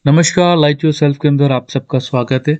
नमस्कार, light yourself के अंदर आप सबका स्वागत है।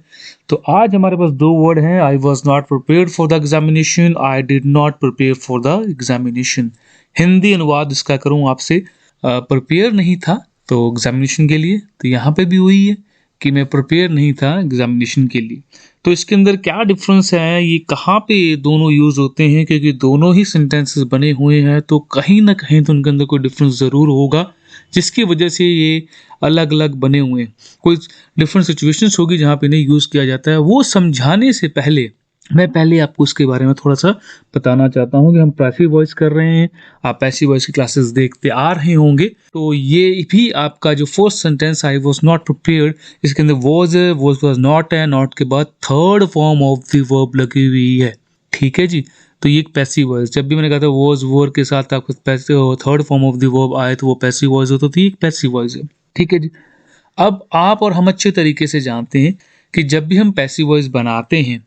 तो आज हमारे पास 2 वर्ड हैं, I was not prepared for the examination, I did not prepare for the examination. Hindi अनुवाद इसका करूँ आपसे, प्रिपेयर नहीं था तो एग्ज़ामिनेशन के लिए, तो यहाँ पे भी वही है कि मैं प्रिपेयर नहीं था एग्ज़ामिनेशन के लिए। तो इसके अंदर क्या डिफ़रेंस है, ये कहाँ पे दोनों यूज़ होते हैं, क्योंकि दोनों ही सेंटेंसेस बने हुए हैं, तो कहीं न कहीं तो उनके अंदर कोई डिफ़रेंस ज़रूर होगा, जिसकी वजह से ये अलग-अलग बने हुए हैं। कोई डिफरेंट सिचुएशंस होगी जहाँ पे इन्हें यूज़ किया जाता है। वो समझाने से पहले मैं पहले आपको इसके बारे में थोड़ा-सा बताना चाहता हूँ कि हम पैसिव वॉइस कर रहे हैं। आप पैसिव वॉइस की क्लासेस देखते आ रहे होंगे। तो ये भी आपका जो first sentence I was not prepared, इसके अंदर वाज़ है, वाज़ नॉट है, नॉट के बाद third form of the verb लगी हुई है। ठीक है जी? तो ये एक पैसिव वॉइस, जब भी मैंने कहा था वाज़ वर के साथ आपको third form of the verb आए तो वो पैसिव वॉइस होता है, तो ये एक पैसिव वॉइस है। ठीक है जी? अब आप और हम अच्छे तरीके से जानते हैं कि जब भी हम पैसिव वॉइस बनाते हैं,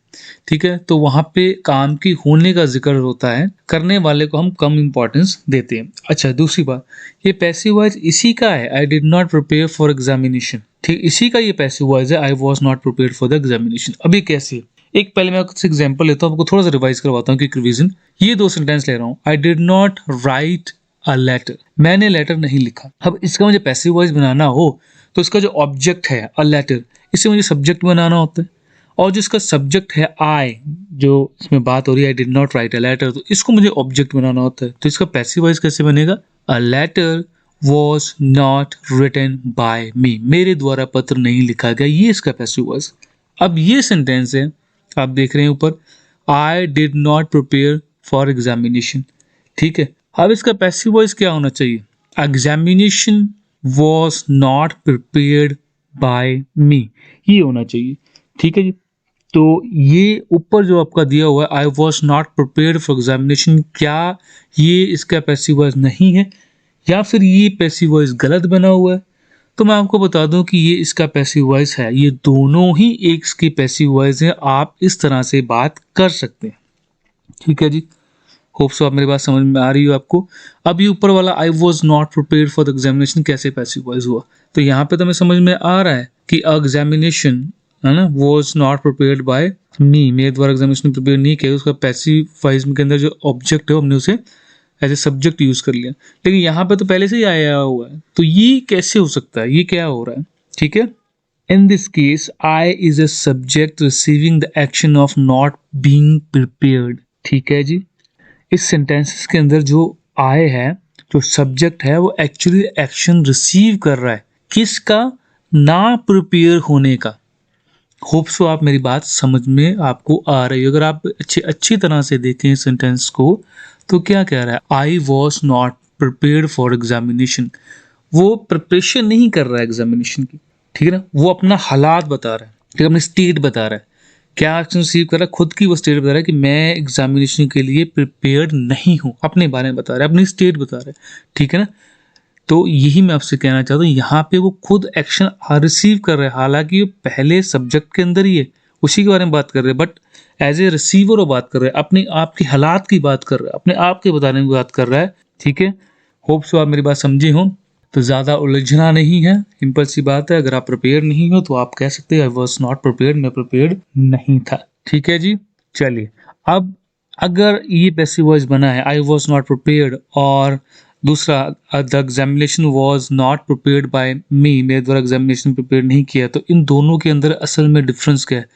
ठीक है, तो वहाँ पे काम की होने का ज़िक्र होता है, करने वाले को हम कम इम्पोर्टेंस देते हैं। अच्छा, दूसरी बात, ये पैसिव वॉइस इसी का है, I did not prepare for examination. ठीक, इसी का ये पैसिव वॉइस है, I was not prepared for the examination. अभी कैसे? एक पहले मैं कुछ एग्जांपल लेता हूँ, आपको थोड़ा सा रिवाइज करवाता हूँ, क्विक रिवीजन। ये 2 सेंटेंस ले रहा हूँ, I did not write a letter, मैंने लेटर नहीं लिखा। अब इसका मुझे पैसिव वॉइस बनाना हो तो इसका जो ऑब्जेक्ट है अ लेटर, इसे मुझे सब्जेक्ट बनाना होता है, और जो इसका सब्जेक्ट है आई, जो इसमें बात हो रही है I did not write a letter, तो इसको मुझे ऑब्जेक्ट बनाना होता है। तो इसका पैसिव वॉइस कैसे बनेगा? A letter was not written by me, मेरे द्वारा पत्र नहीं लिखा गया, ये इसका पैसिव वॉइस। अब ये सेंटेंस है, आप देख रहे हैं ऊपर, आई did not prepare for examination. ठीक है, अब इसका पैसिव वॉइस क्या होना चाहिए? Examination was not prepared by me, ये होना चाहिए। ठीक है जी? तो ये ऊपर जो आपका दिया हुआ है, I was not prepared for examination, क्या ये इसका पैसिव वॉइस नहीं है या फिर ये पैसिव वॉइस गलत बना हुआ है? तो मैं आपको बता दूं कि ये इसका पैसिव वॉइस है। ये दोनों ही एक इसकी पैसिव वॉइस है, आप इस तरह से बात कर सकते हैं। ठीक है जी? होप सो आप मेरी बात समझ में आ रही हो आपको। अब ये ऊपर वाला आई was not prepared for the examination कैसे पैसिव वॉइस हुआ? तो यहाँ पे तो हमें समझ में आ रहा है कि एग्जामिनेशन, है ना, was not prepared by me, मेरे द्वारा एग्जामिनेशन प्रिपेयर नहीं किया, उसका पैसिव वॉइस के अंदर जो ऑब्जेक्ट है हमने उसे एज ए सब्जेक्ट यूज कर लिया। लेकिन यहाँ पे तो पहले से ही आया हुआ है, तो ये कैसे हो सकता है? ये क्या हो रहा है? ठीक है, in this case I is a subject receiving the action of not being prepared. ठीक है जी? इस सेंटेंसेस के अंदर जो आए है, जो सब्जेक्ट है, वो एक्चुअली एक्शन रिसीव कर रहा है, किसका? ना प्रिपेयर होने का। होप सो आप मेरी बात समझ में आपको आ रही है। अगर आप अच्छी तरह से देखें इस सेंटेंस को, तो क्या कह रहा है? आई was not prepared for examination, वो प्रिपरेशन नहीं कर रहा है एग्जामिनेशन की, ठीक है ना, वो अपना हालात बता रहा है, ठीक है, अपनी स्टेट बता रहा है। क्या एक्शन रिसीव कर रहा है? खुद की वो स्टेट बता रहा है कि मैं एग्जामिनेशन के लिए प्रिपेयर्ड नहीं हूँ, अपने बारे में बता रहा है, अपनी स्टेट बता रहा है। ठीक है ना? तो यही मैं आपसे कहना चाहता हूँ, यहाँ पे वो खुद एक्शन रिसीव कर रहे हैं, हालांकि वो पहले सब्जेक्ट के अंदर ही है, उसी के बारे में बात कर रहे हैं, बट एज ए रिसीवर वो बात कर रहे हैं, अपने आप के हालात की बात कर रहा है, अपने आप के बताने की बात कर रहा है। ठीक है, होप सो आप मेरी बात समझे हो। तो ज़्यादा उलझना नहीं है, सिंपल सी बात है। अगर आप प्रिपेयर नहीं हो तो आप कह सकते हैं आई वॉज नॉट प्रिपेयर्ड, मैं प्रिपेयर्ड नहीं था। ठीक है जी? चलिए, अब अगर ये पैसिव वॉइस बना है आई वॉज नॉट प्रिपेयर्ड, और दूसरा the examination was not prepared by me, मेरे द्वारा एग्जामिनेशन प्रिपेयर नहीं किया, तो इन दोनों के अंदर असल में डिफरेंस क्या है?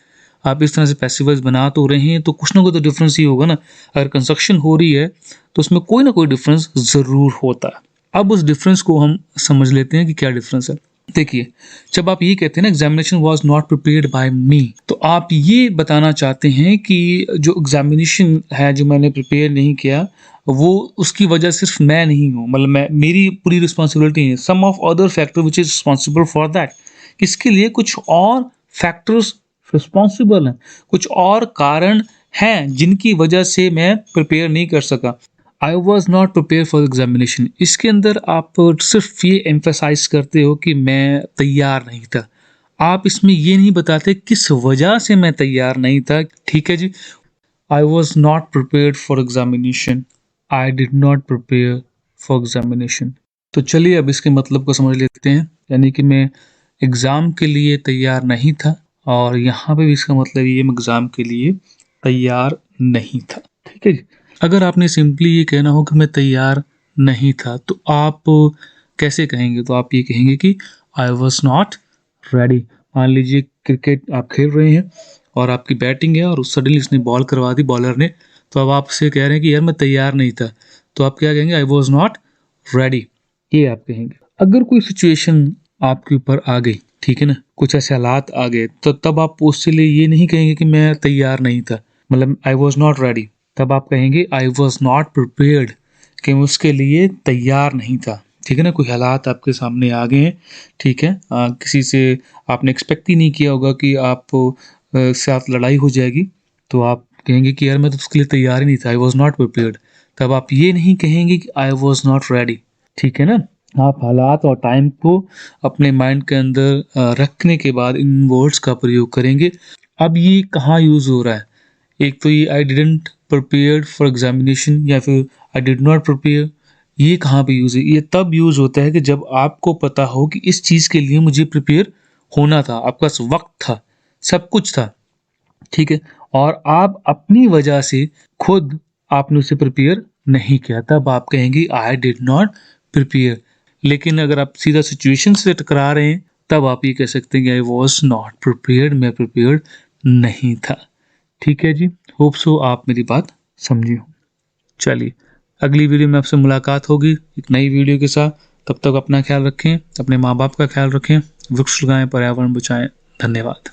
आप इस तरह से पैसिव वॉइस बना तो रहे हैं, तो कुछ ना कोई तो डिफरेंस ही होगा ना। अगर कंस्ट्रक्शन हो रही है तो उसमें कोई ना कोई डिफरेंस ज़रूर होता है। अब उस डिफरेंस को हम समझ लेते हैं कि क्या डिफरेंस है। देखिए, जब आप ये कहते हैं ना examination was not prepared by me, तो आप ये बताना चाहते हैं कि जो एग्जामिनेशन है, जो मैंने प्रिपेयर नहीं किया, वो उसकी वजह सिर्फ मैं नहीं हूँ, मतलब मैं, मेरी पूरी रिस्पॉन्सिबिलिटी है। Some of other factor which is responsible for that, इसके लिए कुछ और फैक्टर्स रिस्पॉन्सिबल हैं, कुछ और कारण हैं जिनकी वजह से मैं प्रिपेयर नहीं कर सका। आई was not prepare for examination, इसके अंदर आप सिर्फ ये एम्फेसाइज करते हो कि मैं तैयार नहीं था, आप इसमें ये नहीं बताते किस वजह से मैं तैयार नहीं था। ठीक है जी? I was not prepared for examination, I did not prepare for examination. तो चलिए अब इसके मतलब को समझ लेते हैं, यानी कि मैं एग्ज़ाम के लिए तैयार नहीं था, और यहाँ पे भी इसका मतलब ये मैं एग्ज़ाम के लिए तैयार नहीं था। ठीक है जी। अगर आपने सिंपली ये कहना हो कि मैं तैयार नहीं था, तो आप कैसे कहेंगे? तो आप ये कहेंगे कि आई वॉज नॉट रेडी। मान लीजिए क्रिकेट आप खेल रहे हैं और आपकी बैटिंग है और सडनली उसने बॉल करवा दी बॉलर ने, तो अब आपसे कह रहे हैं कि यार मैं तैयार नहीं था, तो आप क्या कहेंगे? आई वॉज नॉट रेडी, ये आप कहेंगे। अगर कोई सिचुएशन आपके ऊपर आ गई, ठीक है ना, कुछ ऐसे हालात आ गए, तो तब आप उसके लिए ये नहीं कहेंगे कि मैं तैयार नहीं था, मतलब आई वॉज नॉट रेडी। तब आप कहेंगे आई वॉज नॉट प्रिपेयर्ड, कि मैं उसके लिए तैयार नहीं था। ठीक है ना, कोई हालात आपके सामने आ गए हैं, ठीक है, किसी से आपने एक्सपेक्ट ही नहीं किया होगा कि आप साथ लड़ाई हो जाएगी, तो आप कहेंगे कि यार मैं तो उसके लिए तैयार ही नहीं था, आई वॉज नॉट प्रिपेयर्ड। तब आप ये नहीं कहेंगे कि आई वॉज नॉट रेडी। ठीक है ना, आप हालात और टाइम को अपने माइंड के अंदर रखने के बाद इन वर्ड्स का प्रयोग करेंगे। अब ये कहाँ यूज़ हो रहा है? एक तो ये I didn't prepared for examination, या फिर आई डिड नॉट प्रिपेयर, ये कहाँ पे यूज़ है? ये तब यूज़ होता है कि जब आपको पता हो कि इस चीज़ के लिए मुझे प्रिपेयर होना था, आपके पास वक्त था, सब कुछ था, ठीक है, और आप अपनी वजह से खुद आपने उसे प्रिपेयर नहीं किया, तब आप कहेंगे आई डिड नॉट प्रिपेयर। लेकिन अगर आप सीधा सिचुएशन से टकरा रहे हैं, तब आप ये कह सकते हैं कि आई वॉज नॉट प्रिपेयर्ड, मैं प्रिपेयर्ड नहीं था। ठीक है जी, होप सो आप मेरी बात समझे हो। चलिए, अगली वीडियो में आपसे मुलाकात होगी एक नई वीडियो के साथ। तब तक अपना ख्याल रखें, अपने माँ बाप का ख्याल रखें, वृक्ष लगाएं, पर्यावरण बचाएं। धन्यवाद।